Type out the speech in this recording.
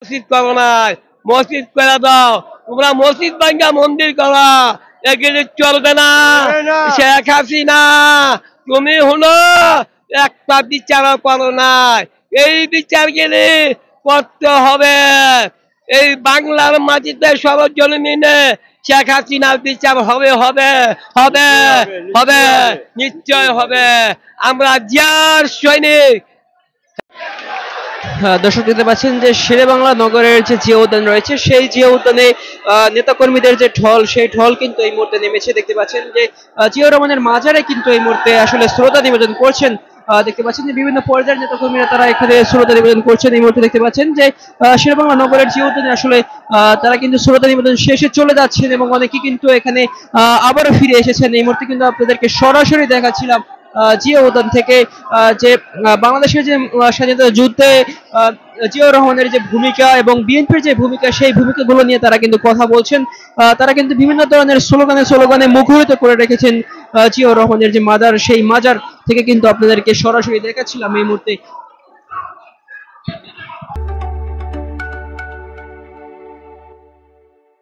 মসজিদ করো না, মসজিদ করে দাও। তোমরা মসজিদ ভাঙ্গা মন্দির করা, এগুলি চলবে না। শেখ হাসিনা, তুমি হলো একটা বিচার করো না, এই বিচার গেলে করতে হবে। এই বাংলার মাটিতে সর্বজনীনে শেখ হাসিনার বিচার হবে হবে হবে হবে, নিশ্চয় হবে। আমরা জিয়ার সৈনিক। দর্শক দেখতে পাচ্ছেন যে শেরেবাংলা নগরের যে জিয়া উদ্যান রয়েছে সেই জিয়া উদ্যানে নেতাকর্মীদের যে ঢল, সেই ঢল কিন্তু এই মুহূর্তে নেমেছে। দেখতে পাচ্ছেন যে জিয়াউর রহমানের মাজারে কিন্তু এই মুহূর্তে আসলে শ্রদ্ধা নিবেদন করছেন। দেখতে পাচ্ছেন যে বিভিন্ন পর্যায়ের নেতাকর্মীরা তারা এখানে শ্রদ্ধা নিবেদন করছেন। এই মুহূর্তে দেখতে পাচ্ছেন যে শেরেবাংলা নগরের জিয়া উদ্যানে আসলে তারা কিন্তু শ্রদ্ধা নিবেদন শেষে চলে যাচ্ছেন এবং অনেকে কিন্তু এখানে আবারও ফিরে এসেছেন। এই মুহূর্তে কিন্তু আপনাদেরকে সরাসরি দেখাচ্ছিলাম জিয়া উদ্যান থেকে যে বাংলাদেশের যে স্বাধীনতা যুদ্ধে জিয়াউর রহমানের যে ভূমিকা এবং বিএনপির যে ভূমিকা, সেই ভূমিকাগুলো নিয়ে তারা কিন্তু কথা বলছেন। তারা কিন্তু বিভিন্ন ধরনের স্লোগানে মুখরিত করে রেখেছেন জিয়াউর রহমানের যে মাজার, সেই মাজার থেকে কিন্তু আপনাদেরকে সরাসরি দেখাচ্ছিলাম এই মুহূর্তে।